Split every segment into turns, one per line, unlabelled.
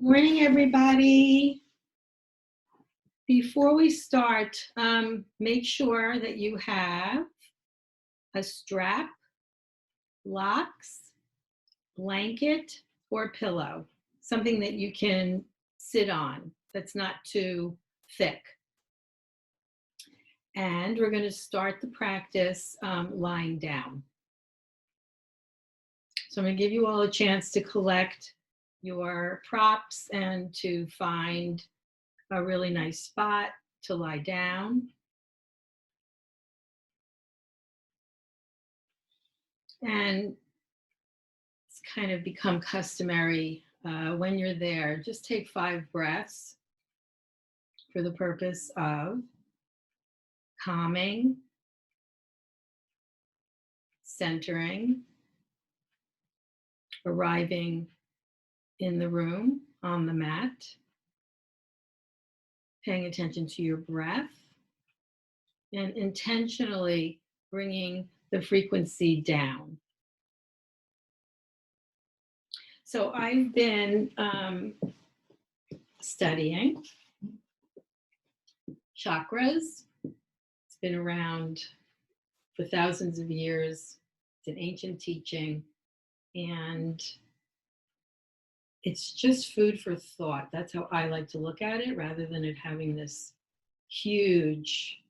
Morning, everybody. Before we start, make sure that you have a strap, blocks, blanket, or pillow, something that you can sit on that's not too thick. And we're going to start the practice lying down. So I'm going to give you all a chance to collect your props and to find a really nice spot to lie down. And it's kind of become customary when you're there, just take 5 breaths for the purpose of calming, centering, arriving in the room on the mat, paying attention to your breath, and intentionally bringing the frequency down. So I've been studying chakras. It's been around for thousands of years. It's an ancient teaching, and it's just food for thought. That's how I like to look at it, rather than it having this huge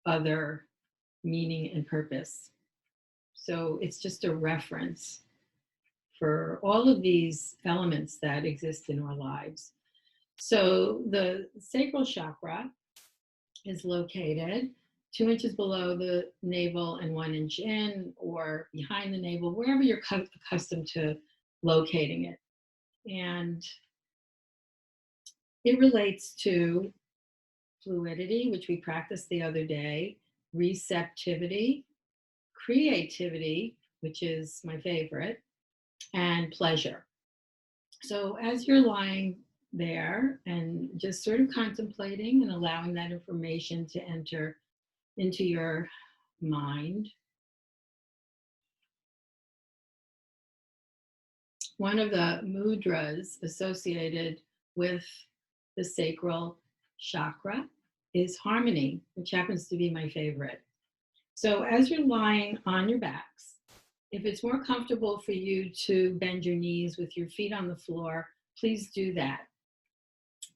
other meaning and purpose. So it's just a reference for all of these elements that exist in our lives. So the sacral chakra is located 2 inches below the navel and 1 inch in, or behind the navel, wherever you're accustomed to locating it. And it relates to fluidity, which we practiced the other day, receptivity, creativity, which is my favorite, and pleasure. So as you're lying there and just sort of contemplating and allowing that information to enter into your mind, one of the mudras associated with the sacral chakra is harmony, which happens to be my favorite. So as you're lying on your backs, if it's more comfortable for you to bend your knees with your feet on the floor, please do that.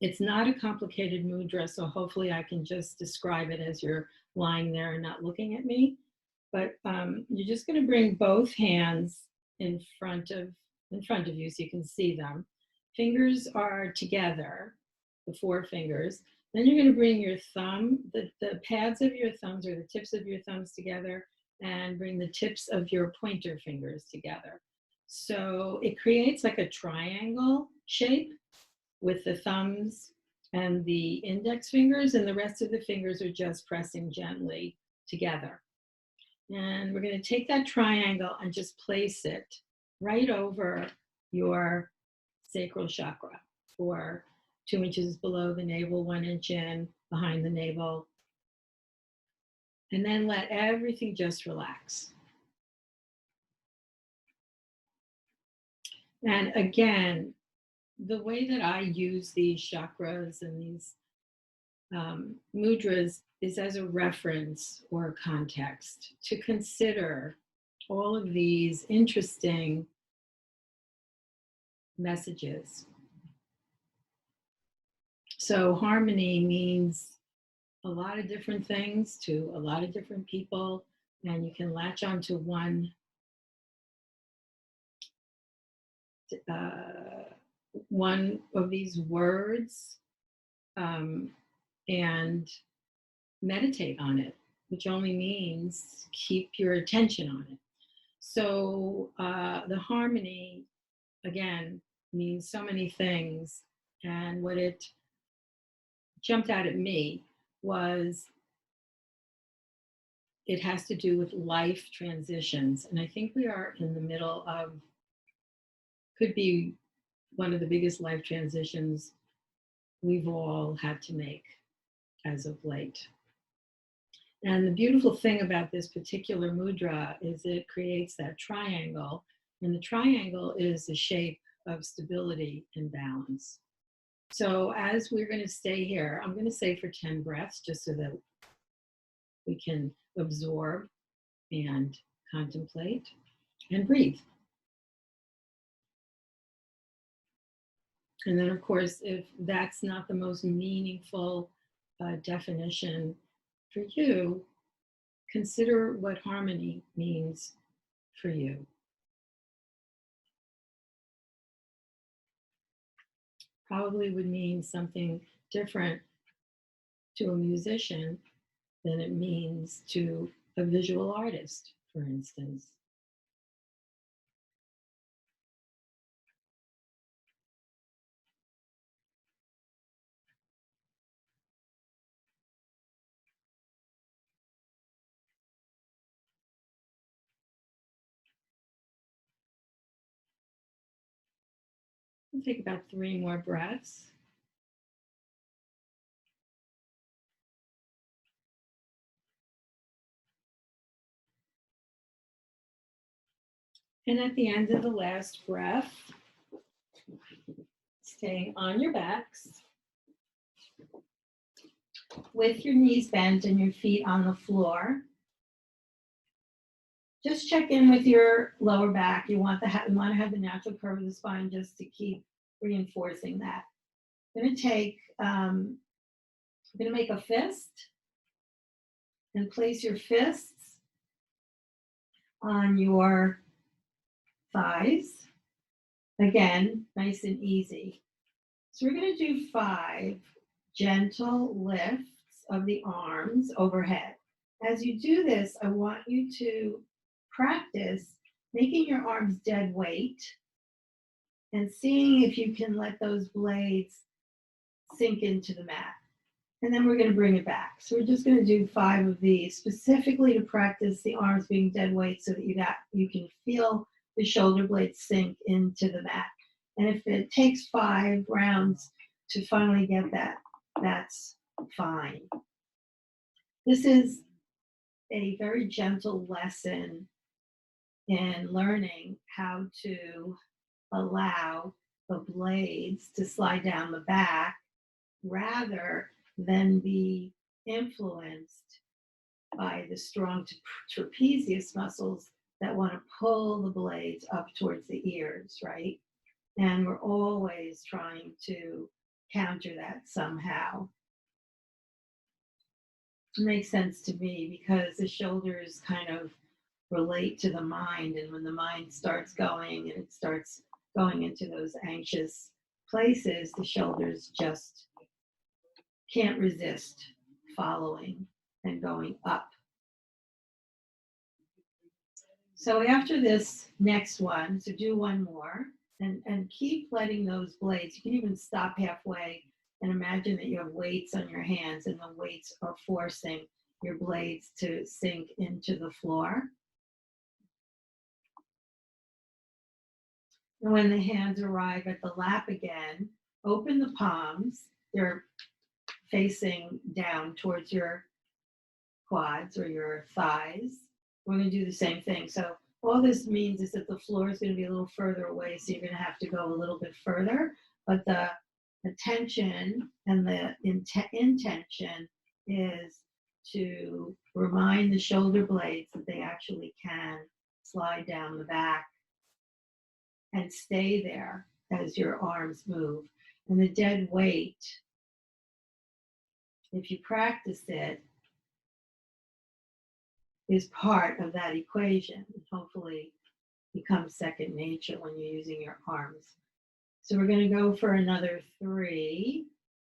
It's not a complicated mudra, so hopefully I can just describe it as you're lying there and not looking at me. But you're just going to bring both hands in front of you so you can see them. Fingers are together, the 4 fingers. Then you're going to bring your thumb, the pads of your thumbs or the tips of your thumbs together, and bring the tips of your pointer fingers together. So it creates like a triangle shape with the thumbs and the index fingers, and the rest of the fingers are just pressing gently together. And we're going to take that triangle and just place it right over your sacral chakra, or 2 inches below the navel, 1 inch in, behind the navel. And then let everything just relax. And again, the way that I use these chakras and these mudras is as a reference or a context to consider all of these interesting messages. So harmony means a lot of different things to a lot of different people, and you can latch onto one of these words and meditate on it, which only means keep your attention on it. So the harmony, again, means so many things, and what it jumped out at me was it has to do with life transitions. And I think we are in the middle of, could be one of the biggest life transitions we've all had to make as of late. And the beautiful thing about this particular mudra is it creates that triangle, and the triangle is the shape of stability and balance. So as we're going to stay here, I'm going to say for 10 breaths, just so that we can absorb and contemplate and breathe. And then, of course, if that's not the most meaningful definition for you, consider what harmony means for you. Probably would mean something different to a musician than it means to a visual artist, for instance. We'll take about 3 more breaths. And at the end of the last breath, staying on your backs with your knees bent and your feet on the floor. Just check in with your lower back. You want to have the natural curve of the spine just to keep reinforcing that. I'm going to make a fist and place your fists on your thighs. Again, nice and easy. So we're going to do 5 gentle lifts of the arms overhead. As you do this, I want you to practice making your arms dead weight and seeing if you can let those blades sink into the mat. And then we're going to bring it back. So we're just going to do 5 of these specifically to practice the arms being dead weight so that you can feel the shoulder blades sink into the mat. And if it takes 5 rounds to finally get that, that's fine. This is a very gentle lesson in learning how to allow the blades to slide down the back rather than be influenced by the strong trapezius muscles that want to pull the blades up towards the ears, right? And we're always trying to counter that somehow. It makes sense to me because the shoulders kind of relate to the mind, and when the mind starts going and it starts going into those anxious places, the shoulders just can't resist following and going up. So after this next one, so do one more and keep letting those blades, you can even stop halfway and imagine that you have weights on your hands and the weights are forcing your blades to sink into the floor. And when the hands arrive at the lap again, open the palms. They're facing down towards your quads or your thighs. We're going to do the same thing. So all this means is that the floor is going to be a little further away, so you're going to have to go a little bit further. But the attention and the intention is to remind the shoulder blades that they actually can slide down the back and stay there as your arms move. And the dead weight, if you practice it, is part of that equation. It hopefully becomes second nature when you're using your arms. So we're going to go for another 3.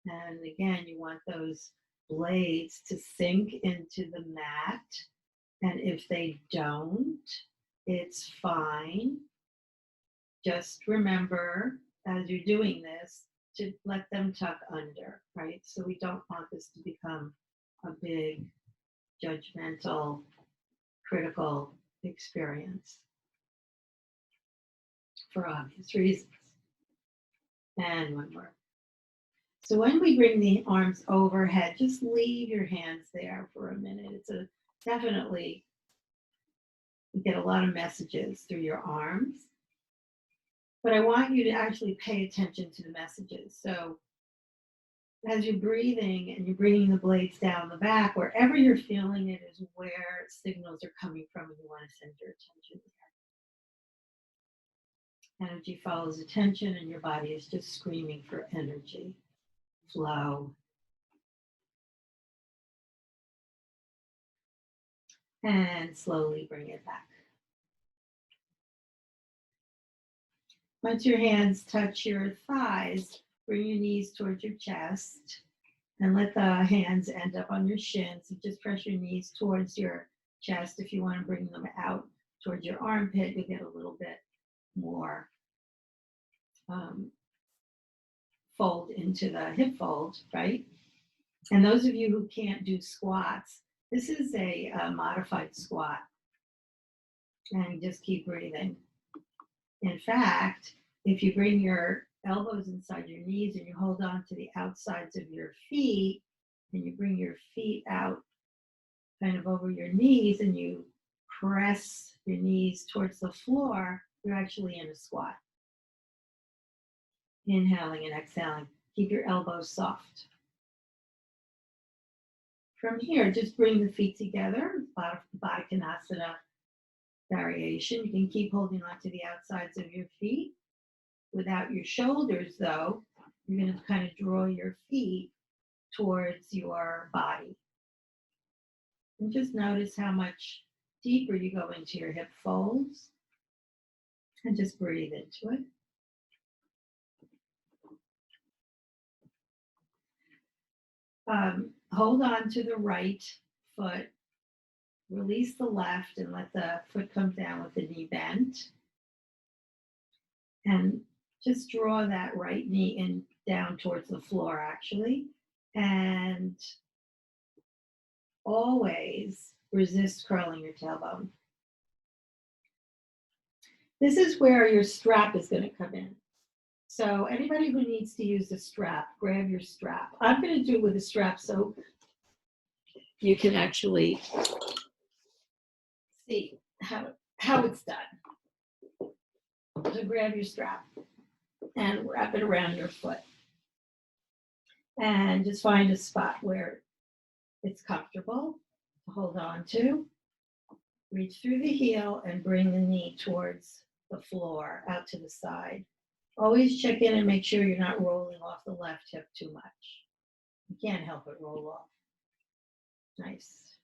And again, you want those blades to sink into the mat. And if they don't, it's fine. Just remember, as you're doing this, to let them tuck under, right? So we don't want this to become a big, judgmental, critical experience for obvious reasons. And one more. So when we bring the arms overhead, just leave your hands there for a minute. It's definitely, you get a lot of messages through your arms. But I want you to actually pay attention to the messages. So as you're breathing and you're bringing the blades down the back, wherever you're feeling it is where signals are coming from, and you want to send your attention there. Energy follows attention, and your body is just screaming for energy, flow. And slowly bring it back. Once your hands touch your thighs, bring your knees towards your chest and let the hands end up on your shins. So just press your knees towards your chest. If you want to bring them out towards your armpit, you'll get a little bit more fold into the hip fold, right? And those of you who can't do squats, this is a modified squat. And just keep breathing. In fact, if you bring your elbows inside your knees and you hold on to the outsides of your feet, and you bring your feet out kind of over your knees and you press your knees towards the floor, you're actually in a squat. Inhaling and exhaling. Keep your elbows soft. From here, just bring the feet together, Baddha Konasana variation. You can keep holding on to the outsides of your feet. Without your shoulders, though, you're going to kind of draw your feet towards your body. And just notice how much deeper you go into your hip folds. And just breathe into it. Hold on to the right foot. Release the left and let the foot come down with the knee bent. And just draw that right knee in down towards the floor, actually. And always resist curling your tailbone. This is where your strap is going to come in. So anybody who needs to use the strap, grab your strap. I'm going to do it with a strap so you can actually see how it's done. So grab your strap and wrap it around your foot. And just find a spot where it's comfortable to hold on to. Reach through the heel and bring the knee towards the floor, out to the side. Always check in and make sure you're not rolling off the left hip too much. You can't help it roll off. Nice.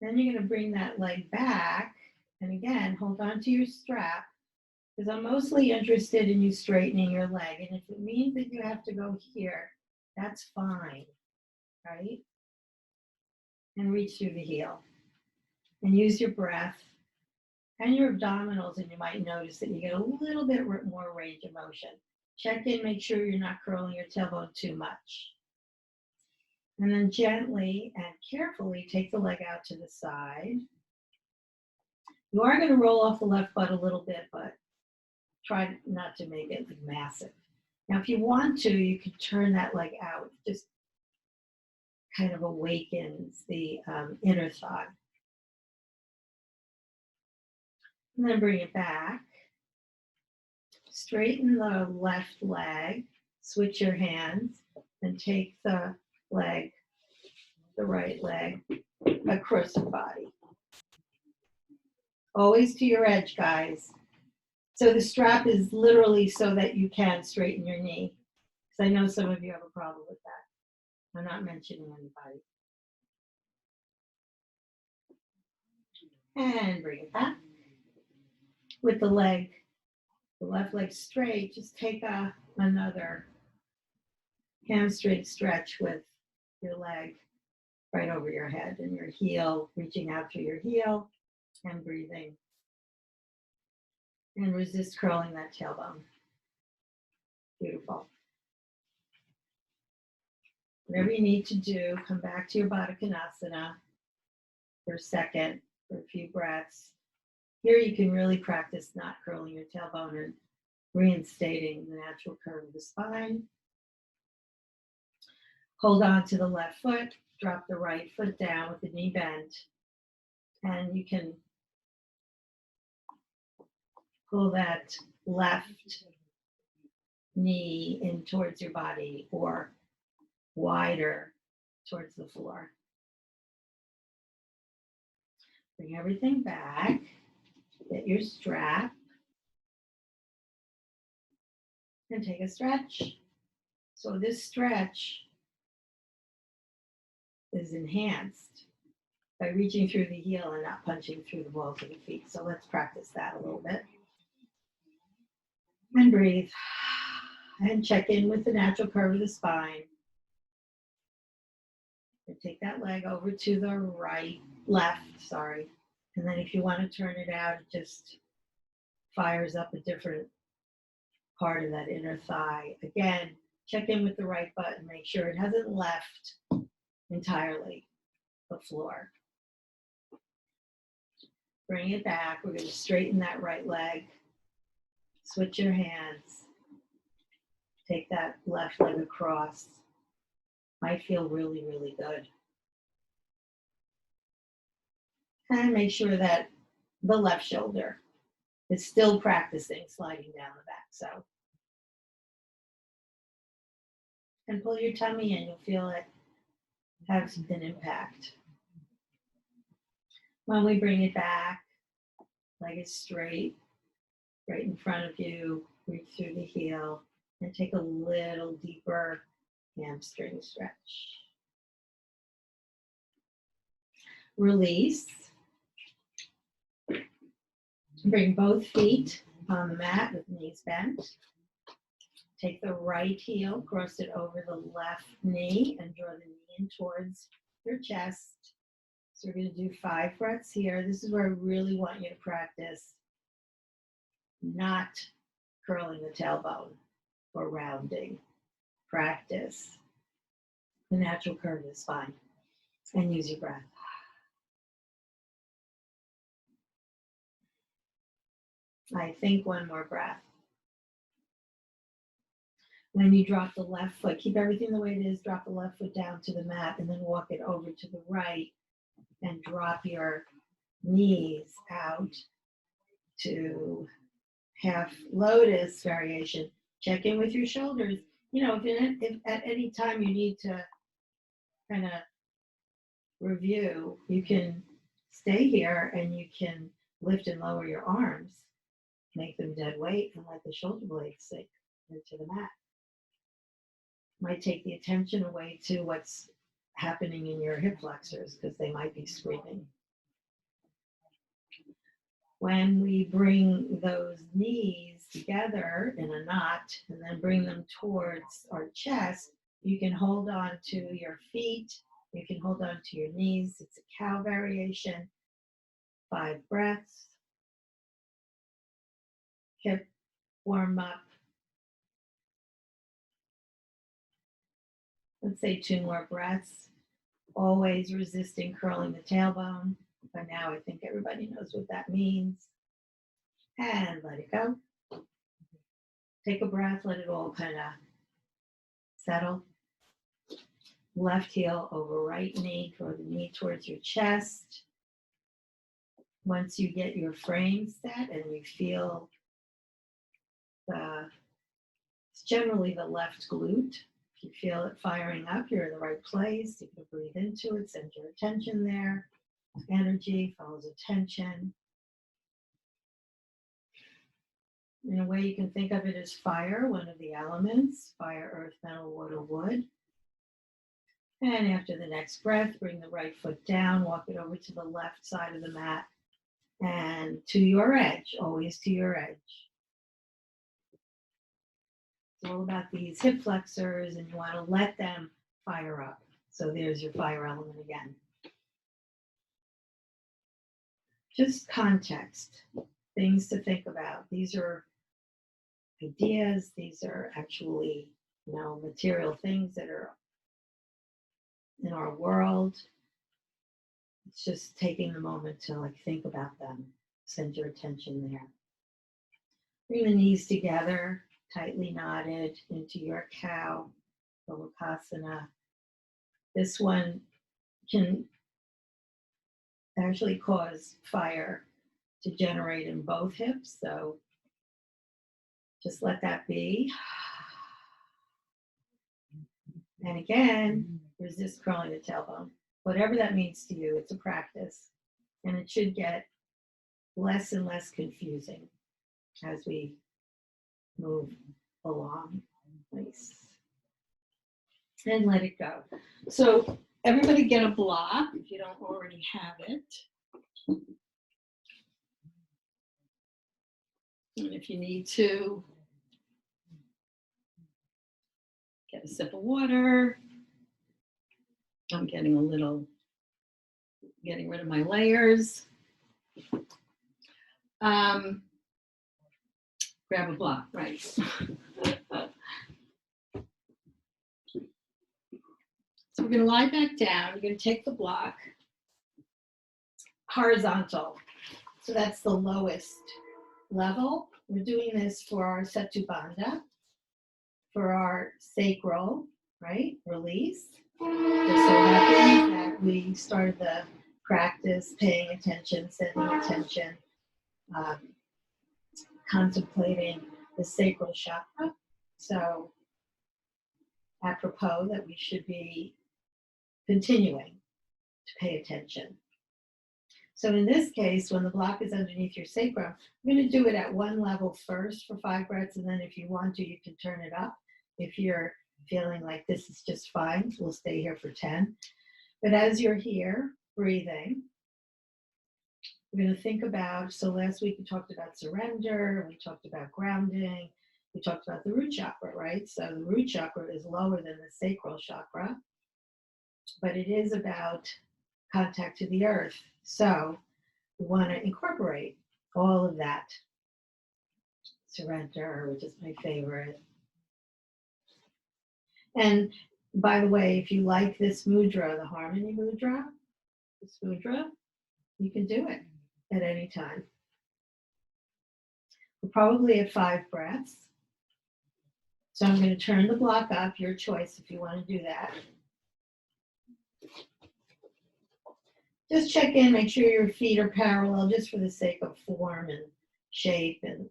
Then you're going to bring that leg back. And again, hold on to your strap, because I'm mostly interested in you straightening your leg. And if it means that you have to go here, that's fine, right? And reach through the heel. And use your breath and your abdominals, and you might notice that you get a little bit more range of motion. Check in, make sure you're not curling your tailbone too much. And then gently and carefully take the leg out to the side. You are going to roll off the left butt a little bit, but try not to make it like massive. Now, if you want to, you can turn that leg out. Just kind of awakens the inner thigh. And then bring it back. Straighten the left leg. Switch your hands and take the leg, the right leg, across your body. Always to your edge, guys. So the strap is literally so that you can straighten your knee. Because I know some of you have a problem with that. I'm not mentioning anybody. And bring it back. With the leg, the left leg straight, just take another hamstring stretch with your leg right over your head and your heel, reaching out through your heel and breathing. And resist curling that tailbone. Beautiful. Whatever you need to do, come back to your Baddha Konasana for a second, for a few breaths. Here you can really practice not curling your tailbone and reinstating the natural curve of the spine. Hold on to the left foot, drop the right foot down with the knee bent, and you can Pull that left knee in towards your body or wider towards the floor. Bring everything back. Get your strap and take a stretch. So this stretch is enhanced by reaching through the heel and not punching through the balls of the feet. So let's practice that a little bit. And breathe. And check in with the natural curve of the spine. And take that leg over to the left. And then if you want to turn it out, it just fires up a different part of that inner thigh. Again, check in with the right butt and make sure it hasn't left entirely the floor. Bring it back. We're going to straighten that right leg. Switch your hands. Take that left leg across. Might feel really, really good. And make sure that the left shoulder is still practicing sliding down the back. So, and pull your tummy in. You'll feel it have an impact. When we bring it back, leg is straight, right in front of you. Reach through the heel and take a little deeper hamstring stretch. Release. Bring both feet on the mat with knees bent. Take the right heel, cross it over the left knee, and draw the knee in towards your chest. So we're going to do 5 breaths here. This is where I really want you to practice not curling the tailbone or rounding. Practice the natural curve of the spine and use your breath. I think one more breath. When you drop the left foot, keep everything the way it is, drop the left foot down to the mat and then walk it over to the right and drop your knees out to half lotus variation. Check in with your shoulders. You know, if at any time you need to kind of review, you can stay here and you can lift and lower your arms, make them dead weight, and let the shoulder blades sink into the mat. Might take the attention away to what's happening in your hip flexors because they might be screaming. When we bring those knees together in a knot and then bring them towards our chest, you can hold on to your feet, you can hold on to your knees. It's a cow variation. 5 breaths. Hip warm up. Let's say 2 more breaths. Always resisting curling the tailbone. By now, I think everybody knows what that means. And let it go. Take a breath, let it all kind of settle. Left heel over right knee, draw the knee towards your chest. Once you get your frame set and you feel it's generally the left glute. If you feel it firing up, you're in the right place. You can breathe into it, send your attention there. Energy follows attention. In a way, you can think of it as fire, one of the elements: fire, earth, metal, water, wood. And after the next breath, bring the right foot down, walk it over to the left side of the mat, and to your edge, always to your edge. It's all about these hip flexors, and you want to let them fire up. So there's your fire element again. Just context, things to think about. These are ideas, these are actually, material things that are in our world. It's just taking a moment to think about them, send your attention there. Bring the knees together, tightly knotted into your cow, Balasana. This one can actually cause fire to generate in both hips. So Just let that be. And again, resist curling the tailbone. Whatever that means to you, it's a practice. And it should get less and less confusing as we move along. Nice. And let it go. So everybody get a block if you don't already have it. And if you need to, get a sip of water. I'm getting rid of my layers. Grab a block, right. So we're gonna lie back down. You're gonna take the block horizontal. So that's the lowest level. We're doing this for our Setu Bandha, for our sacral, right, release. Just so happens that we started the practice paying attention, sending attention, contemplating the sacral chakra. So apropos that we should be continuing to pay attention. So in this case, when the block is underneath your sacrum, I'm going to do it at one level first for 5 breaths, and then if you want to, you can turn it up. If you're feeling like this is just fine, we'll stay here for 10. But as you're here, breathing, we're going to think about, so last week we talked about surrender, we talked about grounding, we talked about the root chakra, right? So the root chakra is lower than the sacral chakra, but it is about contact to the earth. So we want to incorporate all of that. Surrender, which is my favorite. And by the way, if you like this mudra, the harmony mudra, this mudra, you can do it at any time. We're probably at 5 breaths. So I'm going to turn the block up, your choice if you want to do that. Just check in, make sure your feet are parallel just for the sake of form and shape and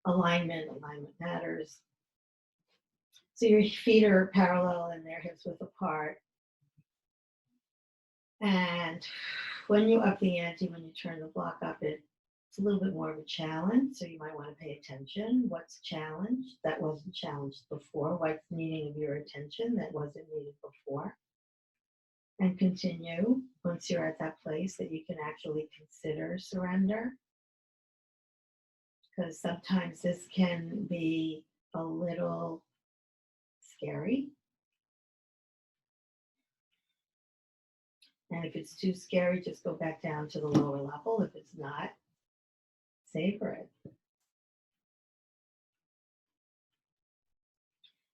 alignment. Alignment matters. So your feet are parallel and their hips width apart. And when you up the ante, when you turn the block up, it's a little bit more of a challenge. So you might want to pay attention. What's challenged that wasn't challenged before? What's needing of your attention that wasn't needed before? And continue once you're at that place that you can actually consider surrender. Because sometimes this can be a little scary. And if it's too scary, just go back down to the lower level. If it's not, savor it.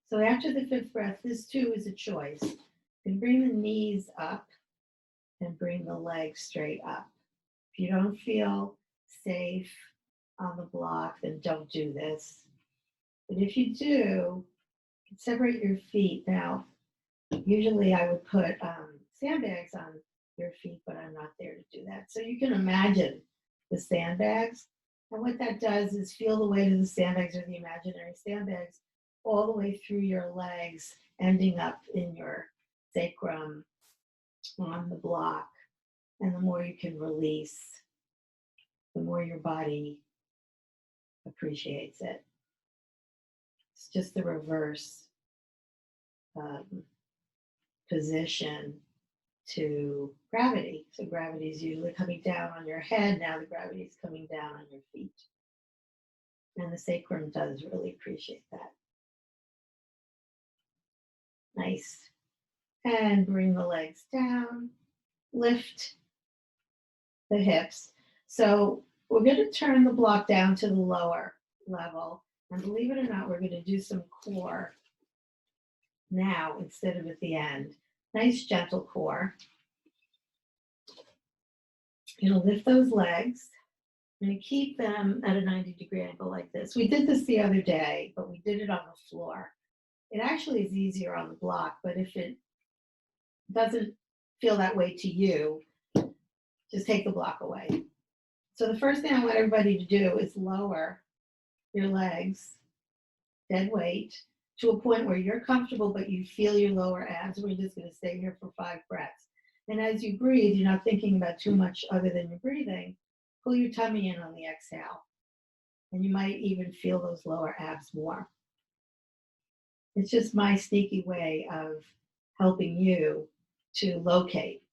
So after the 5th breath, this too is a choice. You can bring the knees up and bring the legs straight up. If you don't feel safe on the block, then don't do this. But if you do, separate your feet. Now, usually I would put sandbags on your feet, but I'm not there to do that. So you can imagine the sandbags. And what that does is feel the weight of the sandbags or the imaginary sandbags all the way through your legs, ending up in your sacrum on the block. And the more you can release, the more your body appreciates it. It's just the reverse position to gravity. So gravity is usually coming down on your head. Now the gravity is coming down on your feet. And the sacrum does really appreciate that. Nice. And bring the legs down. Lift the hips. So we're going to turn the block down to the lower level. And believe it or not, we're going to do some core now instead of at the end. Nice gentle core. You're going to lift those legs. I'm going to keep them at a 90-degree angle like this. We did this the other day, but we did it on the floor. It actually is easier on the block, but if it doesn't feel that way to you, just take the block away. So the first thing I want everybody to do is lower your legs dead weight, to a point where you're comfortable, but you feel your lower abs. We're just going to stay here for 5 breaths. And as you breathe, you're not thinking about too much other than your breathing. Pull your tummy in on the exhale. And you might even feel those lower abs more. It's just my sneaky way of helping you to locate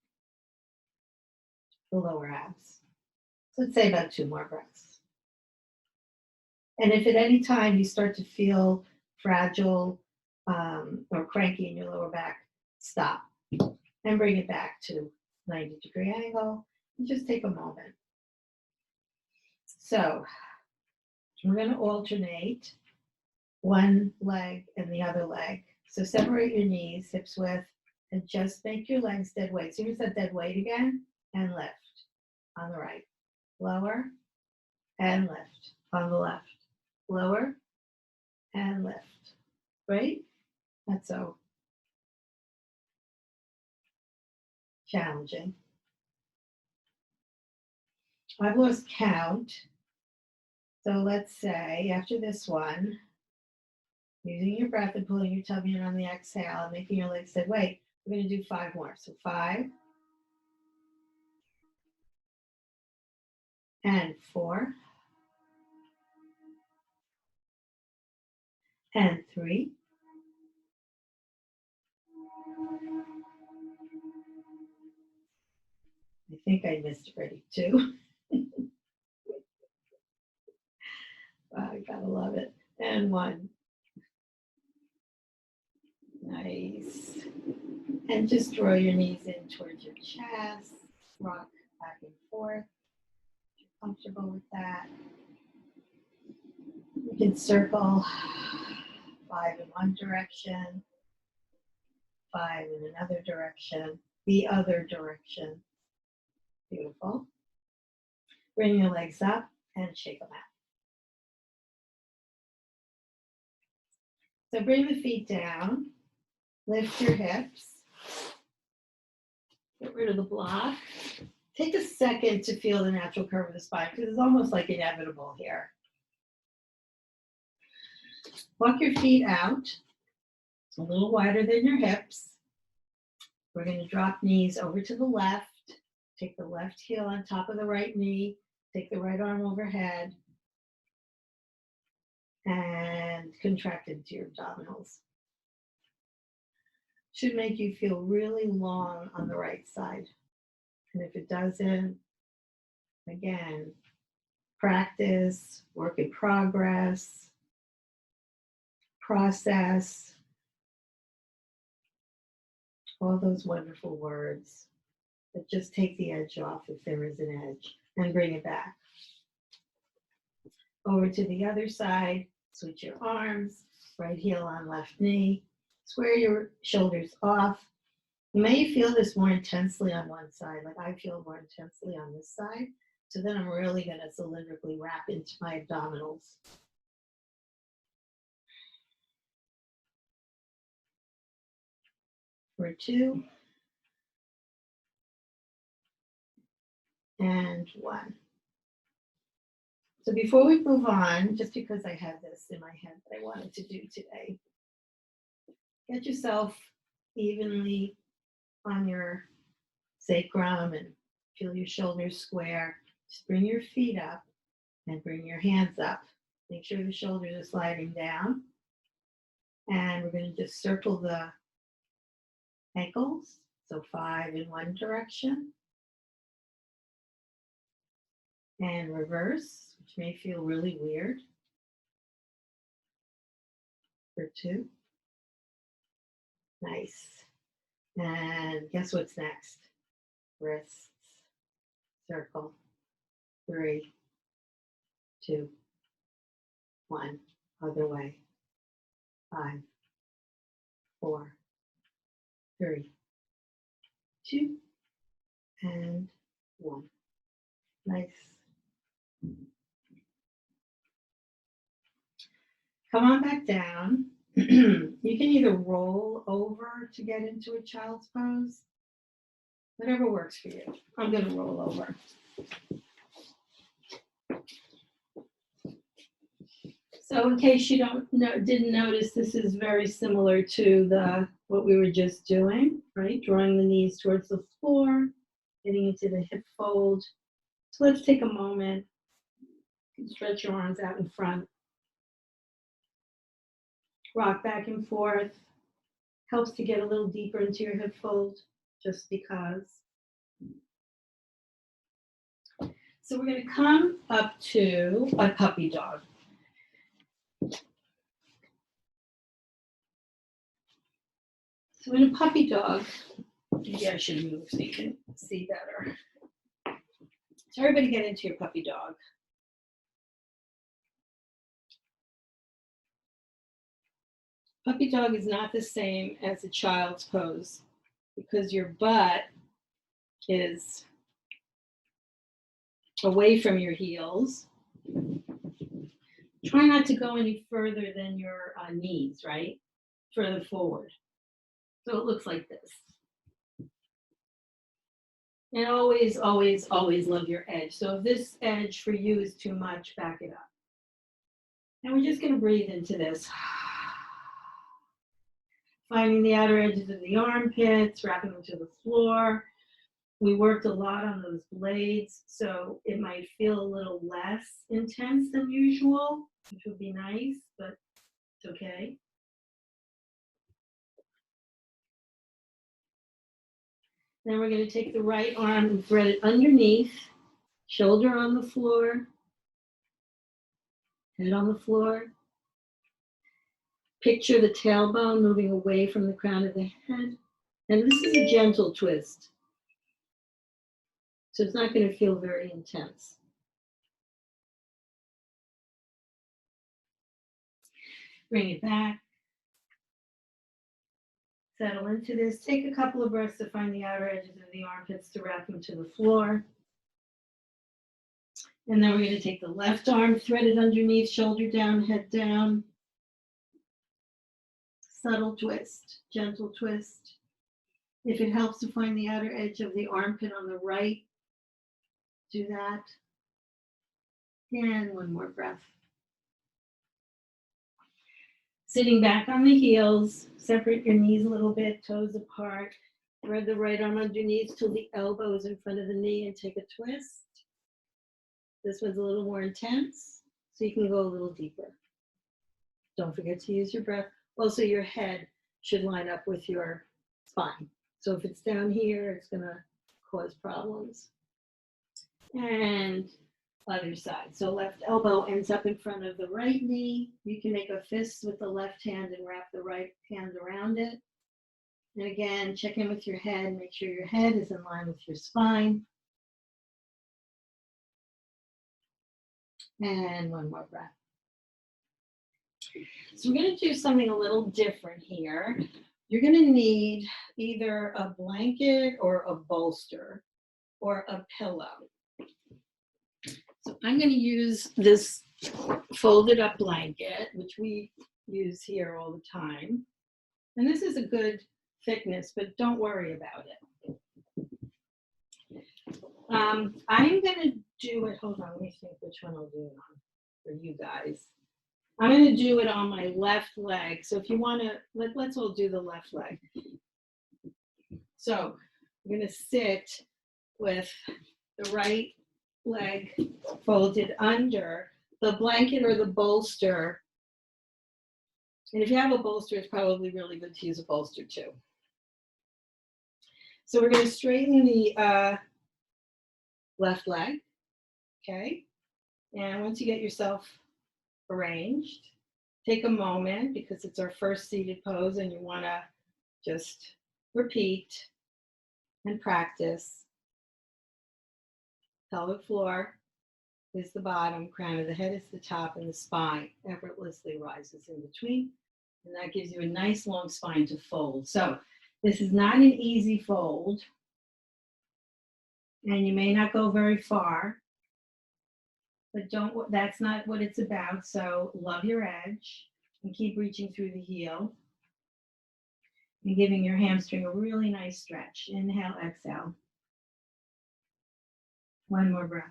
the lower abs. So let's say about 2 more breaths. And if at any time you start to feel fragile or cranky in your lower back, stop and bring it back to 90-degree angle and just take a moment. So we're going to alternate one leg and the other leg. So separate your knees, hips width, and just make your legs dead weight. So here's that dead weight again, and lift on the right. Lower and lift on the left. Lower and lift. Right? That's so challenging. I've lost count. So let's say after this one, using your breath and pulling your tummy in on the exhale and making your legs dead weight, we're going to do 5 more. So 5 and 4 and 3 I think I missed already 2. I gotta love it. And 1. Nice. And just draw your knees in towards your chest. Rock back and forth. If you're comfortable with that. You can circle 5 in one direction, 5 in another direction, the other direction. Beautiful. Bring your legs up and shake them out. So bring the feet down, lift your hips, get rid of the block. Take a second to feel the natural curve of the spine because it's almost like inevitable here. Walk your feet out a little wider than your hips. We're going to drop knees over to the left. Take the left heel on top of the right knee. Take the right arm overhead. And contract into your abdominals. Should make you feel really long on the right side. And if it doesn't, again, practice, work in progress, process, all those wonderful words that just take the edge off if there is an edge and bring it back. Over to the other side, switch your arms, right heel on left knee, square your shoulders off. You may feel this more intensely on one side, like I feel more intensely on this side. So then I'm really going to cylindrically wrap into my abdominals. For 2 and 1. So before we move on, just because I had this in my head that I wanted to do today, get yourself evenly on your sacrum and feel your shoulders square. Just bring your feet up and bring your hands up. Make sure the shoulders are sliding down. And we're going to just circle the ankles. So 5 in one direction. And reverse, which may feel really weird. For 2. Nice. And guess what's next? Wrists. Circle. 3, 2, 1. Other way. 5, 4, 3, 2, and 1. Nice. Come on back down. You can either roll over to get into a child's pose, whatever works for you. I'm going to roll over. So in case you didn't notice, this is very similar to what we were just doing, right? Drawing the knees towards the floor, getting into the hip fold. So let's take a moment, stretch your arms out in front, rock back and forth. Helps to get a little deeper into your hip fold, just because. So we're going to come up to a puppy dog. So in a puppy dog, maybe I should move so you can see better. So everybody get into your puppy dog. Puppy dog is not the same as a child's pose because your butt is away from your heels. Try not to go any further than your knees, right? Further forward. So it looks like this. And always, always, always love your edge. So if this edge for you is too much, back it up. And we're just going to breathe into this. Finding the outer edges of the armpits, wrapping them to the floor. We worked a lot on those blades, so it might feel a little less intense than usual, which would be nice, but it's okay. Then we're going to take the right arm and thread it underneath, shoulder on the floor, head on the floor. Picture the tailbone moving away from the crown of the head. And this is a gentle twist. So it's not going to feel very intense. Bring it back. Settle into this. Take a couple of breaths to find the outer edges of the armpits to wrap them to the floor. And then we're going to take the left arm, thread it underneath, shoulder down, head down. Subtle twist, gentle twist. If it helps to find the outer edge of the armpit on the right, do that. And one more breath. Sitting back on the heels, separate your knees a little bit, toes apart. Thread the right arm underneath till the elbow is in front of the knee and take a twist. This one's a little more intense, so you can go a little deeper. Don't forget to use your breath. Also, your head should line up with your spine. So if it's down here, it's going to cause problems. And other side. So left elbow ends up in front of the right knee. You can make a fist with the left hand and wrap the right hand around it. And again, check in with your head. Make sure your head is in line with your spine. And one more breath. So we're going to do something a little different here. You're going to need either a blanket or a bolster or a pillow. So I'm going to use this folded up blanket, which we use here all the time. And this is a good thickness, but don't worry about it. I'm going to do it, hold on, let me think which one I'll do it on for you guys. I'm going to do it on my left leg. So if you want to, let's all do the left leg. So I'm going to sit with the right leg folded under the blanket or the bolster. And if you have a bolster, it's probably really good to use a bolster too. So we're going to straighten the left leg, okay? And once you get yourself arranged, take a moment because it's our first seated pose and you want to just repeat and practice. Pelvic floor is the bottom, crown of the head is the top, and the spine effortlessly rises in between. And that gives you a nice long spine to fold. So this is not an easy fold. And you may not go very far. But that's not what it's about. So love your edge and keep reaching through the heel and giving your hamstring a really nice stretch. Inhale, exhale. One more breath.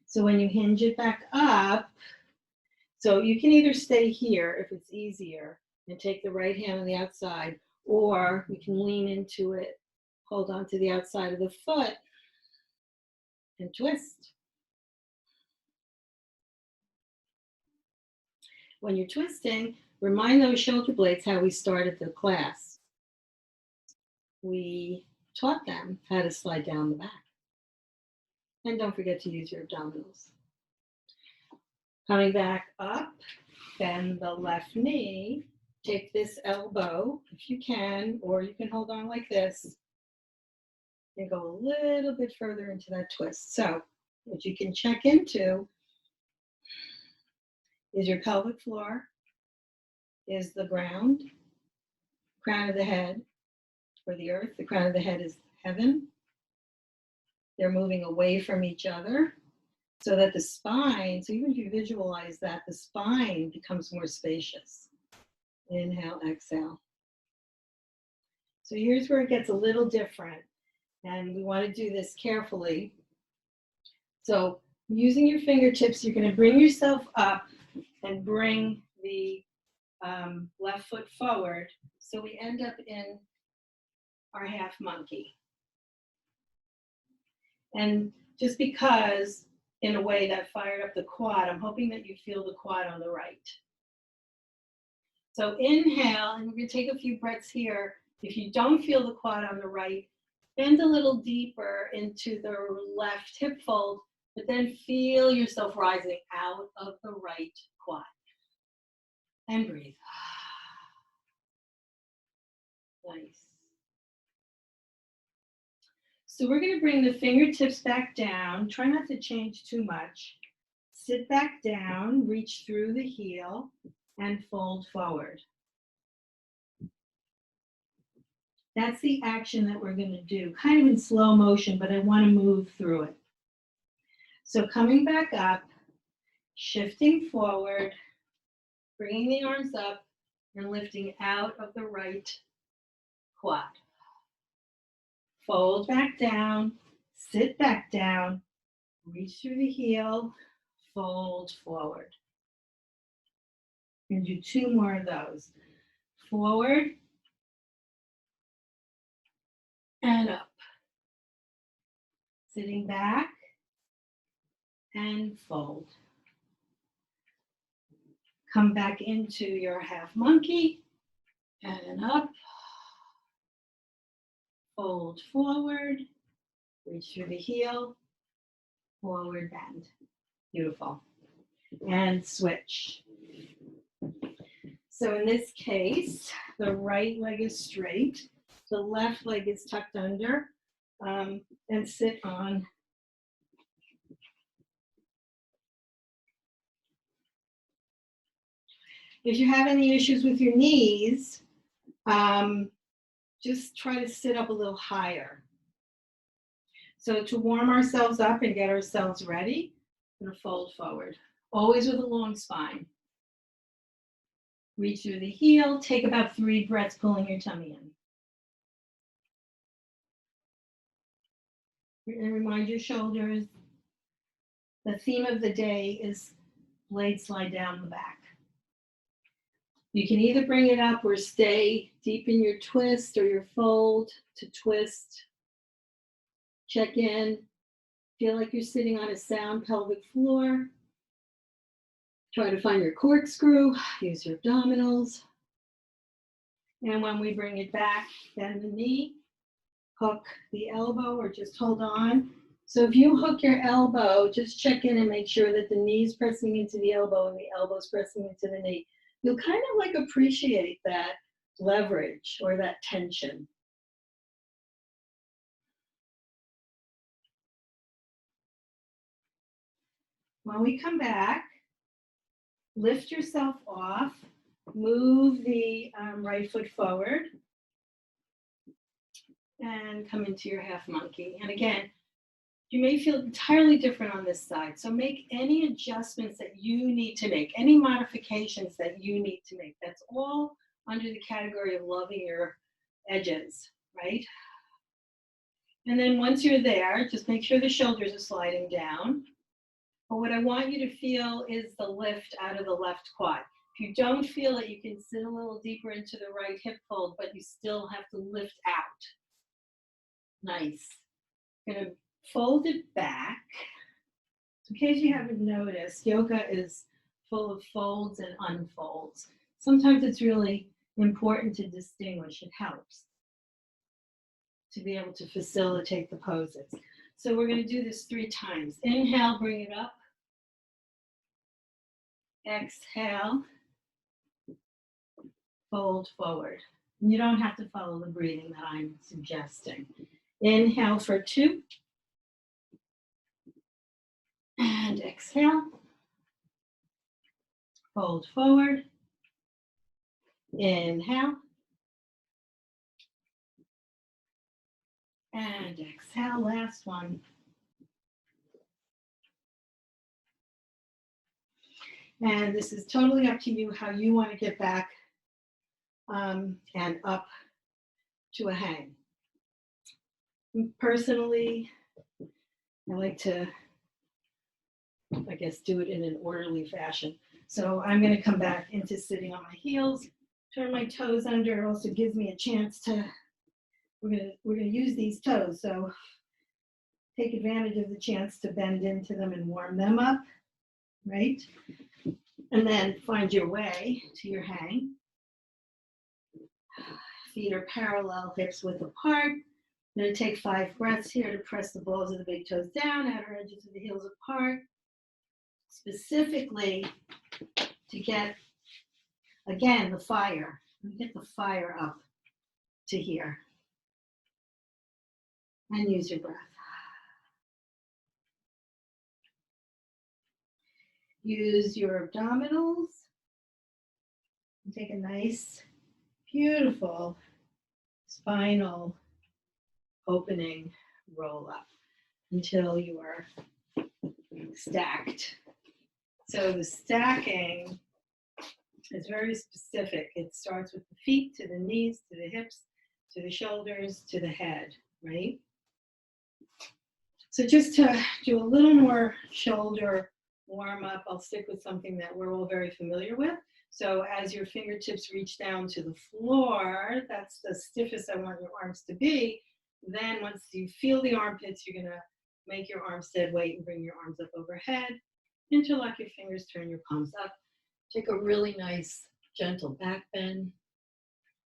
So when you hinge it back up, So you can either stay here if it's easier and take the right hand on the outside, or we can lean into it, hold on to the outside of the foot, and twist. When you're twisting, remind those shoulder blades how we started the class. We taught them how to slide down the back. And don't forget to use your abdominals. Coming back up, bend the left knee. Take this elbow, if you can, or you can hold on like this, and go a little bit further into that twist. So what you can check into is your pelvic floor, is the ground, crown of the head, or the earth. The crown of the head is heaven. They're moving away from each other so that the spine, so even if you visualize that, the spine becomes more spacious. Inhale, exhale. So here's where it gets a little different, and we want to do this carefully. So using your fingertips, you're going to bring yourself up and bring the left foot forward. So we end up in our half monkey. And just because, in a way, that fired up the quad, I'm hoping that you feel the quad on the right. So inhale, and we're going to take a few breaths here. If you don't feel the quad on the right, bend a little deeper into the left hip fold, but then feel yourself rising out of the right quad. And breathe. Nice. So we're going to bring the fingertips back down. Try not to change too much. Sit back down, reach through the heel, and fold forward. That's the action that we're going to do, kind of in slow motion, but I want to move through it. So coming back up, shifting forward, bringing the arms up, and lifting out of the right quad. Fold back down, sit back down, reach through the heel, fold forward. And do two more of those. Forward and up. Sitting back and fold. Come back into your half monkey and up. Fold forward, reach through the heel, forward bend. Beautiful. And switch. So in this case, the right leg is straight, the left leg is tucked under, and sit on. If you have any issues with your knees, just try to sit up a little higher. So to warm ourselves up and get ourselves ready, I'm going to fold forward, always with a long spine. Reach through the heel, take about 3 breaths, pulling your tummy in. And remind your shoulders, the theme of the day is blade slide down the back. You can either bring it up or stay deep in your twist or your fold to twist. Check in. Feel like you're sitting on a sound pelvic floor. Try to find your corkscrew. Use your abdominals. And when we bring it back, bend the knee, hook the elbow, or just hold on. So if you hook your elbow, just check in and make sure that the knee's pressing into the elbow and the elbow's pressing into the knee. You'll kind of like appreciate that leverage or that tension. When we come back, lift yourself off, move the right foot forward, and come into your half monkey. And again, you may feel entirely different on this side. So make any adjustments that you need to make, any modifications that you need to make. That's all under the category of loving your edges, right? And then once you're there, just make sure the shoulders are sliding down. But what I want you to feel is the lift out of the left quad. If you don't feel it, you can sit a little deeper into the right hip fold, but you still have to lift out. Nice. Gonna fold it back. In case you haven't noticed, yoga is full of folds and unfolds. Sometimes it's really important to distinguish. It helps to be able to facilitate the poses. So we're going to do this 3 times. Inhale, bring it up. Exhale, fold forward. You don't have to follow the breathing that I'm suggesting. Inhale for 2. And exhale. Fold forward. Inhale. And exhale, last one. And this is totally up to you how you want to get back and up to a hang. Personally, I like to, I guess, do it in an orderly fashion. So I'm going to come back into sitting on my heels, turn my toes under. It also gives me a chance to, we're going to use these toes. So take advantage of the chance to bend into them and warm them up, right? And then find your way to your hang. Feet are parallel, hips width apart. I'm going to take 5 breaths here to press the balls of the big toes down, outer edges of the heels apart, specifically to get, again, the fire. Get the fire up to here. And use your breath. Use your abdominals. And take a nice, beautiful spinal opening roll up until you are stacked. So the stacking is very specific. It starts with the feet to the knees, to the hips, to the shoulders, to the head, right? So just to do a little more shoulder warm up, I'll stick with something that we're all very familiar with. So as your fingertips reach down to the floor, that's the stiffest I want your arms to be. Then once you feel the armpits, you're gonna make your arms dead weight and bring your arms up overhead. Interlock your fingers, turn your palms up. Take a really nice, gentle back bend.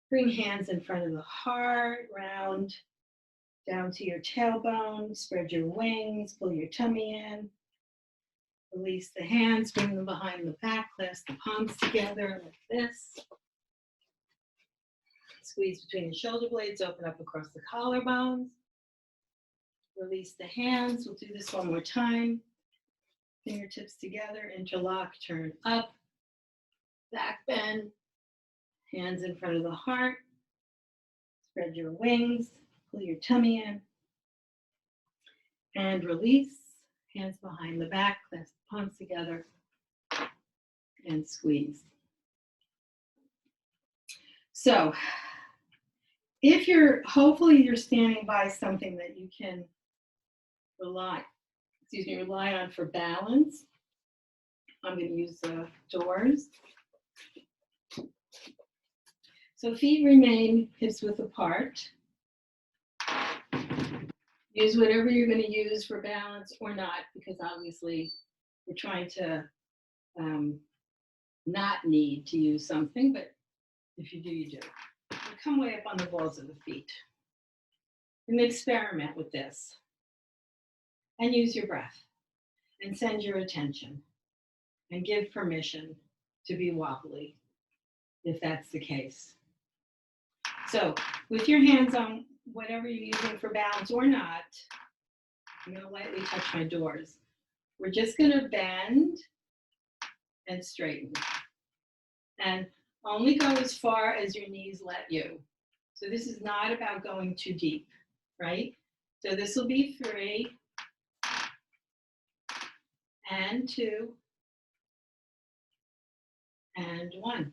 Bring hands in front of the heart, round down to your tailbone. Spread your wings, pull your tummy in. Release the hands, bring them behind the back, clasp the palms together like this. Squeeze between the shoulder blades, open up across the collarbones. Release the hands. We'll do this one more time. Fingertips together, interlock, turn up. Back bend. Hands in front of the heart. Spread your wings, pull your tummy in. And release. Hands behind the back, clasp the palms together. And squeeze. So, if hopefully you're standing by something that you can rely on for balance. I'm going to use the doors. So feet remain hips width apart. Use whatever you're going to use for balance or not, because obviously we're trying to not need to use something, but if you do, you do. And come way up on the balls of the feet. And experiment with this. And use your breath. And send your attention. And give permission to be wobbly, if that's the case. So, with your hands on whatever you're using for balance or not, I'm going to lightly touch my doors. We're just going to bend and straighten. And only go as far as your knees let you. So this is not about going too deep, right? So this will be 3 and 2 and 1.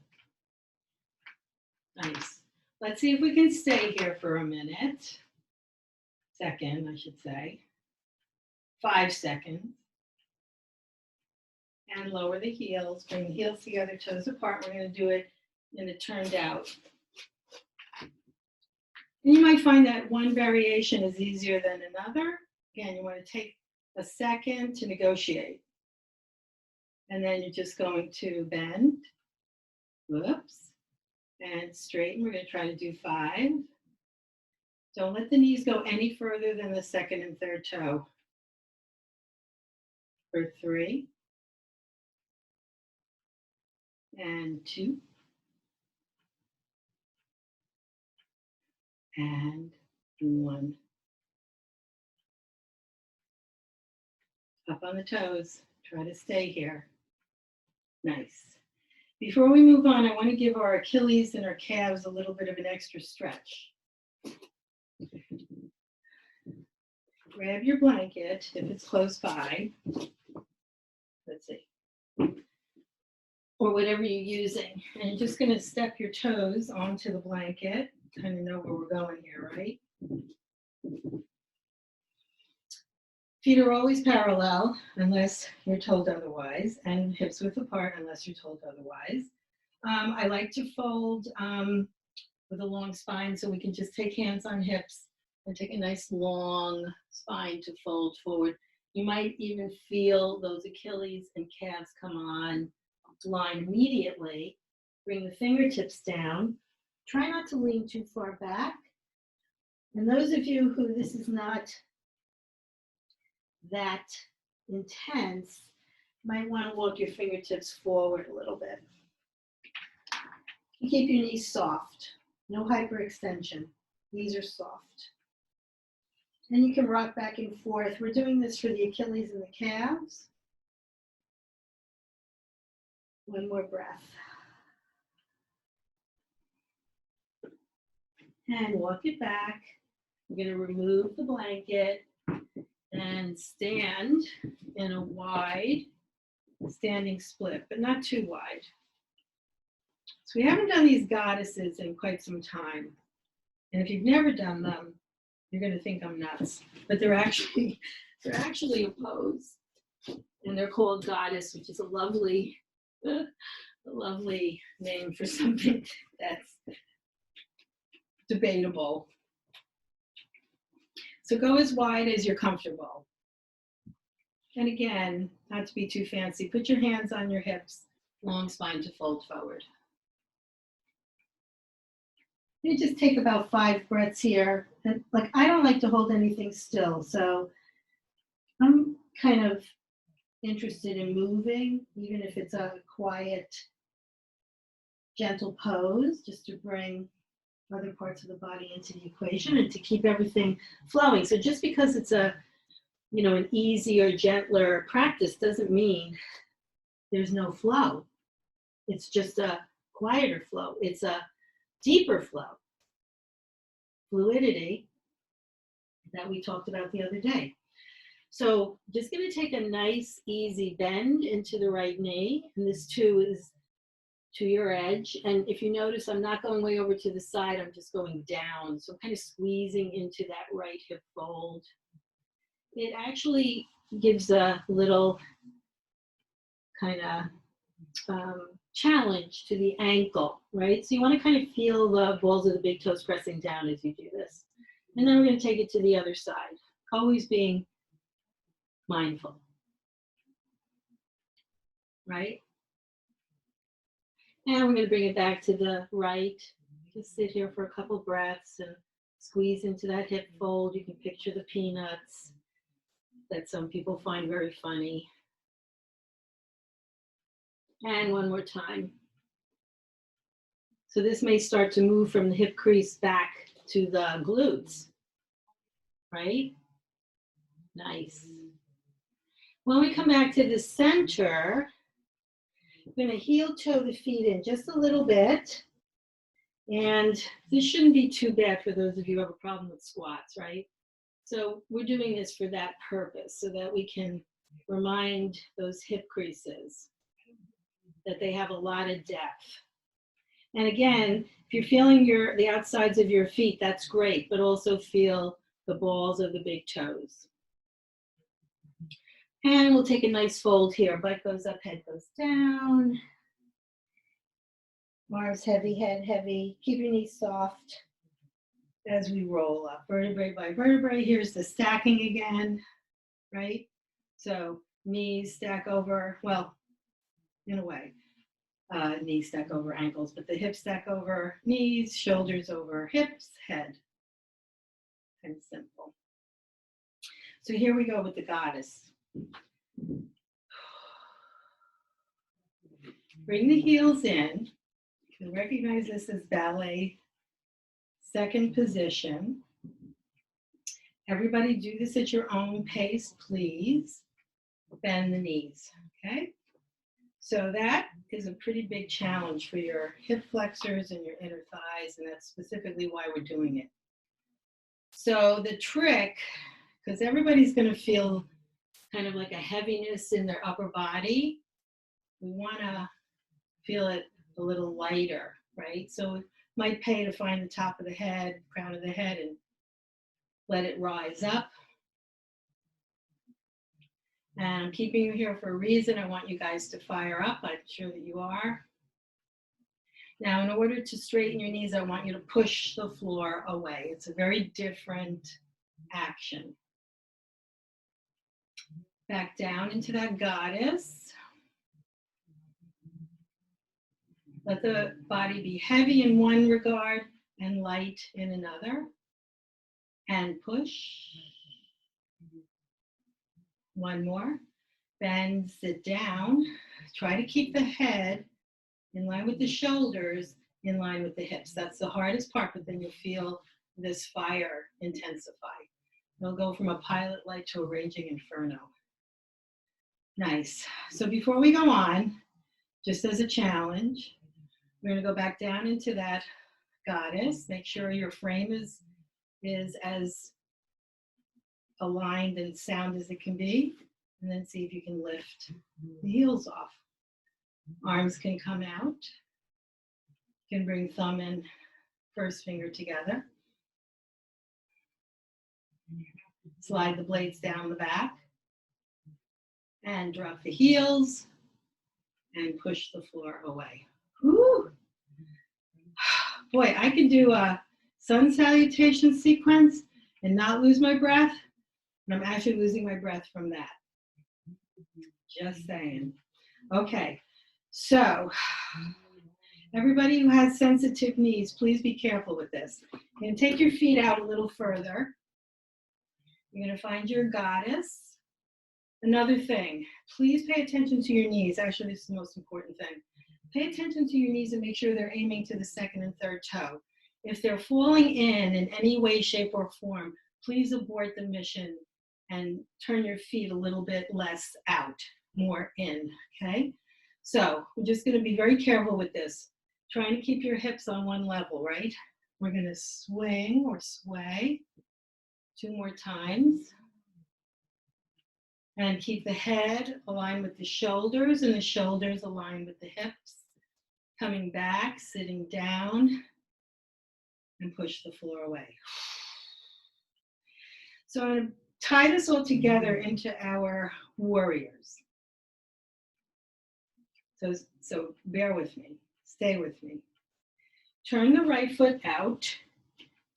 Nice. Let's see if we can stay here for a minute. Second, I should say. 5 seconds. and lower the heels. Bring the heels together, toes apart. We're going to do it in a turned out. And you might find that one variation is easier than another. Again, you want to take a second to negotiate. And then you're just going to bend, whoops, and straighten. We're going to try to do 5. Don't let the knees go any further than the second and third toe. For 3, and 2, and 1. Up on the toes. Try to stay here. Nice. Before we move on, I want to give our Achilles and our calves a little bit of an extra stretch. Grab your blanket if it's close by. Let's see. Or whatever you're using. And you're just going to step your toes onto the blanket. Kind of know where we're going here, right? Feet are always parallel unless you're told otherwise, and hips width apart unless you're told otherwise. I like to fold with a long spine so we can just take hands on hips and take a nice long spine to fold forward. You might even feel those Achilles and calves come on line immediately. Bring the fingertips down. Try not to lean too far back. And those of you who this is not that intense, might want to walk your fingertips forward a little bit. You keep your knees soft, no hyperextension. Knees are soft. And you can rock back and forth. We're doing this for the Achilles and the calves. One more breath. And walk it back. We're going to remove the blanket and stand in a wide standing split, but not too wide. So we haven't done these goddesses in quite some time. And if you've never done them, you're going to think I'm nuts. But they're actually a pose. And they're called goddess, which is a lovely name for something that's debatable. So go as wide as you're comfortable. And again, not to be too fancy, put your hands on your hips, long spine to fold forward. You just take about 5 breaths here. And like, I don't like to hold anything still, so I'm kind of interested in moving, even if it's a quiet, gentle pose, just to bring other parts of the body into the equation and to keep everything flowing. So just because it's an easier, gentler practice doesn't mean there's no flow. It's just a quieter flow. It's a deeper flow. Fluidity that we talked about the other day. So just going to take a nice, easy bend into the right knee. And this too is to your edge. And if you notice, I'm not going way over to the side, I'm just going down. So I'm kind of squeezing into that right hip fold. It actually gives a little kind of challenge to the ankle, right? So you want to kind of feel the balls of the big toes pressing down as you do this. And then we're going to take it to the other side, always being mindful, right? And we're going to bring it back to the right. Just sit here for a couple breaths and squeeze into that hip fold. You can picture the peanuts that some people find very funny. And one more time. So this may start to move from the hip crease back to the glutes, right? Nice. When we come back to the center, we're going to heel toe the feet in just a little bit. And this shouldn't be too bad for those of you who have a problem with squats, right? So we're doing this for that purpose, so that we can remind those hip creases that they have a lot of depth. And again, if you're feeling the outsides of your feet, that's great, but also feel the balls of the big toes. And we'll take a nice fold here. Butt goes up, head goes down. Arms heavy, head heavy. Keep your knees soft as we roll up, vertebrae by vertebrae. Here's the stacking again, right? So knees stack over, well, in a way, knees stack over ankles, but the hips stack over knees, shoulders over hips, head. Kind of simple. So here we go with the goddess. Bring the heels in. You can recognize this as ballet second position. Everybody do this at your own pace, please. Bend the knees, okay? So that is a pretty big challenge for your hip flexors and your inner thighs, and that's specifically why we're doing it. So the trick, because everybody's going to feel kind of like a heaviness in their upper body, we want to feel it a little lighter, right? So it might pay to find the top of the head, crown of the head, and let it rise up. And I'm keeping you here for a reason. I want you guys to fire up. I'm sure that you are. Now, in order to straighten your knees, I want you to push the floor away. It's a very different action. Back down into that goddess. Let the body be heavy in one regard and light in another. And push. One more. Bend, sit down. Try to keep the head in line with the shoulders, in line with the hips. That's the hardest part, but then you'll feel this fire intensify. It'll go from a pilot light to a raging inferno. Nice. So before we go on, just as a challenge, we're going to go back down into that goddess. Make sure your frame is as aligned and sound as it can be, and then see if you can lift the heels off. Arms can come out. You can bring thumb and first finger together. Slide the blades down the back and drop the heels and push the floor away. Whew. Boy, I could do a sun salutation sequence and not lose my breath, and I'm actually losing my breath from that. Just saying. Okay, so everybody who has sensitive knees, please be careful with this. You're going to take your feet out a little further. You're going to find your goddess. Another thing, please pay attention to your knees. Actually, this is the most important thing. Pay attention to your knees and make sure they're aiming to the second and third toe. If they're falling in any way, shape, or form, please abort the mission and turn your feet a little bit less out, more in, okay? So we're just going to be very careful with this. Trying to keep your hips on one level, right? We're going to swing or sway 2 more times. And keep the head aligned with the shoulders and the shoulders aligned with the hips. Coming back, sitting down, and push the floor away. So I'm going to tie this all together into our warriors. So bear with me, stay with me. Turn the right foot out,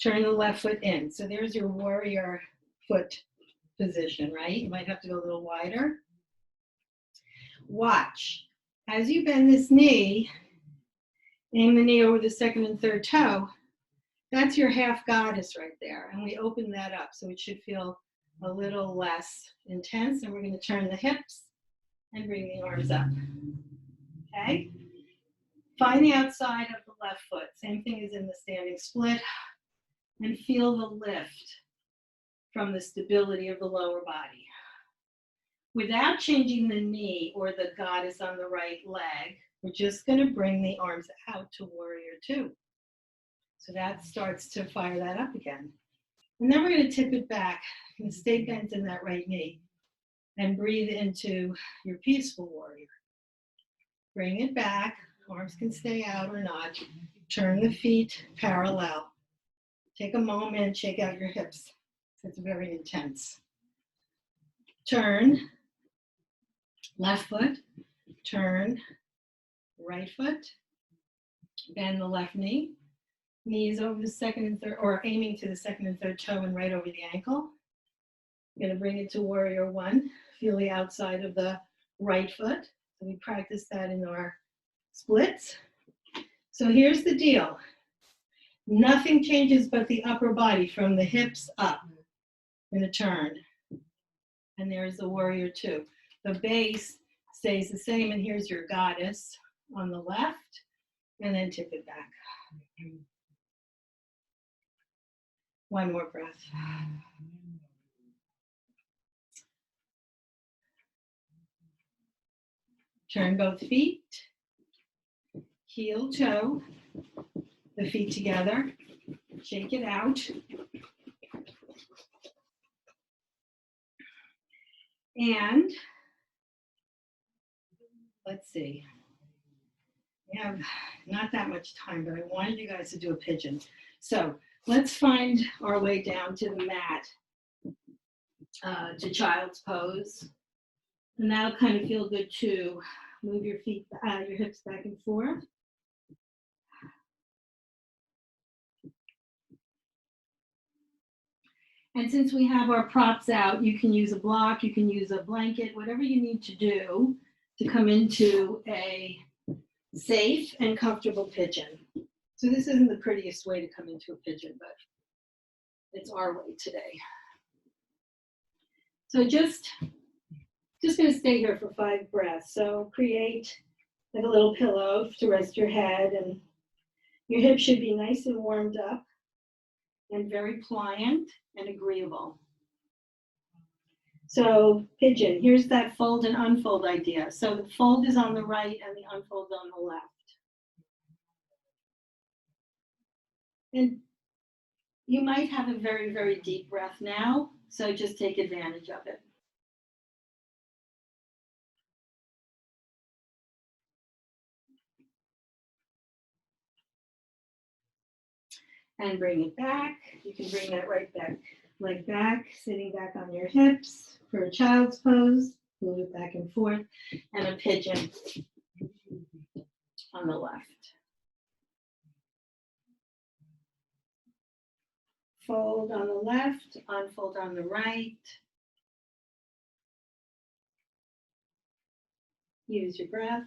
turn the left foot in. So there's your warrior foot position, right? You might have to go a little wider. Watch. As you bend this knee, aim the knee over the second and third toe. That's your half goddess right there. And we open that up so it should feel a little less intense. And we're going to turn the hips and bring the arms up. Okay? Find the outside of the left foot. Same thing as in the standing split. And feel the lift from the stability of the lower body. Without changing the knee or the goddess on the right leg, we're just going to bring the arms out to warrior 2. So that starts to fire that up again. And then we're going to tip it back and stay bent in that right knee and breathe into your peaceful warrior. Bring it back. Arms can stay out or not. Turn the feet parallel. Take a moment, shake out your hips. It's very intense. Turn Left foot, turn, right foot, bend the left knee. Knees over the second and third, or aiming to the second and third toe and right over the ankle. You're going to bring it to warrior one. Feel the outside of the right foot. So we practice that in our splits. So here's the deal. Nothing changes but the upper body from the hips up in a turn. And there's the warrior two. The base stays the same, and here's your goddess on the left, and then tip it back. One more breath. Turn both feet, heel toe, the feet together, shake it out. And let's see, we have not that much time, but I wanted you guys to do a pigeon. So let's find our way down to the mat, to child's pose. And that'll kind of feel good too. Move your feet, your hips back and forth. And since we have our props out, you can use a block, you can use a blanket, whatever you need to do to come into a safe and comfortable pigeon. So this isn't the prettiest way to come into a pigeon, but it's our way today. So just gonna stay here for 5 breaths. So create like a little pillow to rest your head, and your hips should be nice and warmed up and very pliant and agreeable. So pigeon, here's that fold and unfold idea. So the fold is on the right and the unfold on the left. And you might have a very, very deep breath now, so just take advantage of it. And bring it back. You can bring that right back, leg back, sitting back on your hips for a child's pose. Move it back and forth, and a pigeon on the left. Fold on the left, unfold on the right. Use your breath.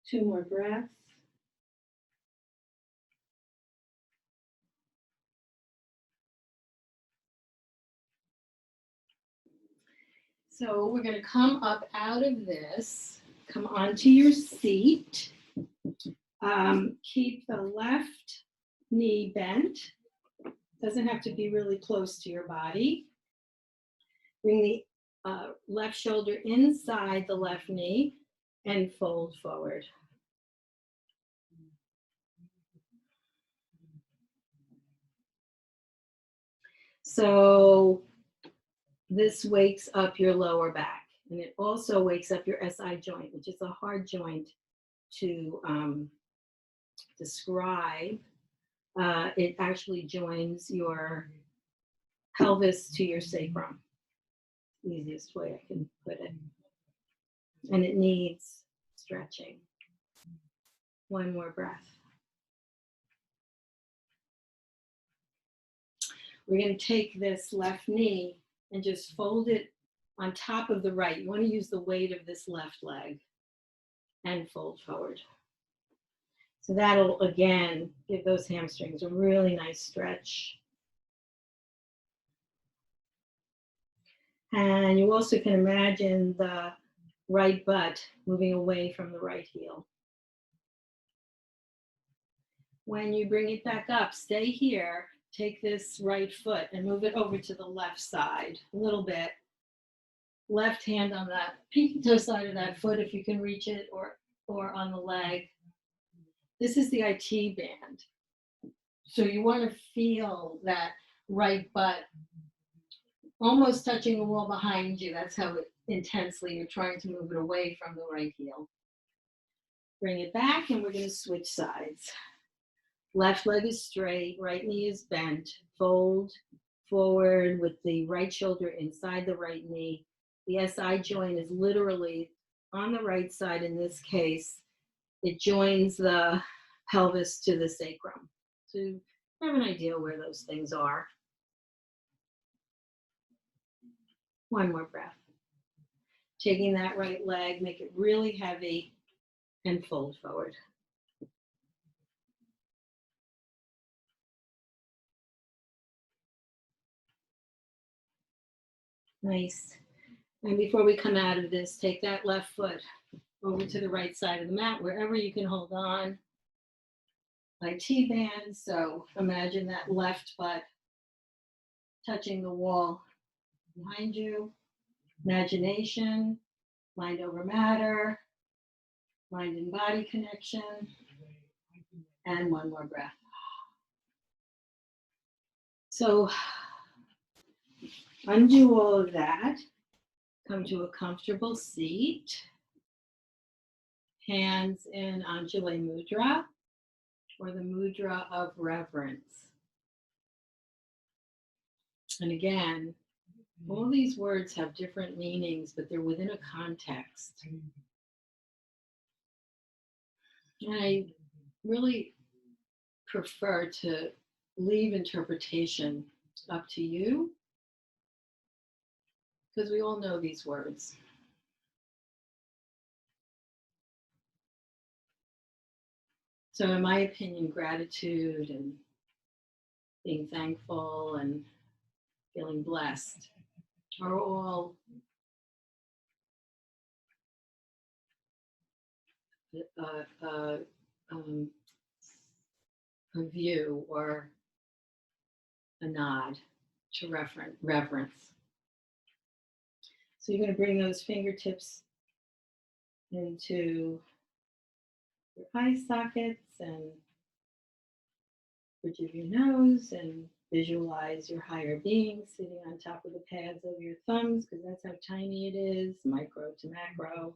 2 more breaths. So we're going to come up out of this, come onto your seat. Keep the left knee bent. Doesn't have to be really close to your body. Bring the left shoulder inside the left knee and fold forward. So this wakes up your lower back, and it also wakes up your SI joint, which is a hard joint to describe. It actually joins your pelvis to your sacrum. Easiest way I can put it. And it needs stretching. 1 more breath. We're going to take this left knee and just fold it on top of the right. You want to use the weight of this left leg and fold forward. So that'll, again, give those hamstrings a really nice stretch. And you also can imagine the right butt moving away from the right heel. When you bring it back up, stay here, take this right foot and move it over to the left side a little bit. Left hand on that pinky toe side of that foot if you can reach it, or on the leg. This is the IT band. So you want to feel that right butt almost touching the wall behind you. That's how intensely you're trying to move it away from the right heel. Bring it back, and we're going to switch sides. Left leg is straight, right knee is bent. Fold, forward with the right shoulder inside the right knee. The SI joint is literally on the right side in this case. It joins the pelvis to the sacrum. So you have an idea where those things are. One more breath. Taking that right leg, make it really heavy, and fold forward. Nice. And before we come out of this, take that left foot over to the right side of the mat, wherever you can hold on. Like T-band, so imagine that left butt touching the wall behind you. Imagination, mind over matter, mind and body connection. And one more breath. So undo all of that. Come to a comfortable seat. Hands in Anjali Mudra, or the mudra of reverence. And again, all these words have different meanings, but they're within a context. And I really prefer to leave interpretation up to you, because we all know these words. So in my opinion, gratitude and being thankful and feeling blessed are all a view or a nod to reverence. So you're going to bring those fingertips into your eye sockets and bridge of your nose, and visualize your higher being sitting on top of the pads of your thumbs, because that's how tiny it is, micro to macro.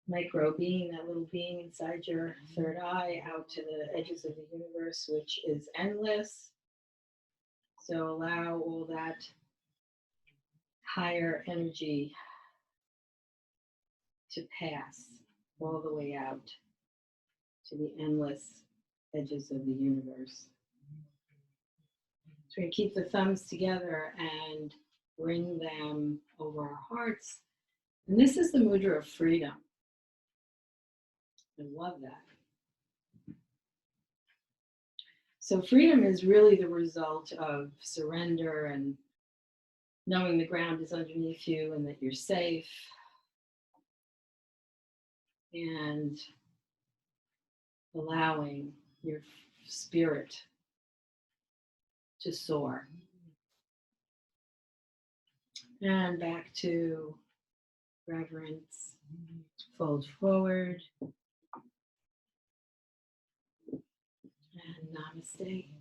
Micro being that little being inside your third eye, out to the edges of the universe, which is endless. So allow all that higher energy to pass all the way out to the endless edges of the universe. So we're going to keep the thumbs together and bring them over our hearts. And this is the mudra of freedom. I love that. So freedom is really the result of surrender and knowing the ground is underneath you and that you're safe, and allowing your spirit to soar. And back to reverence, fold forward, and namaste.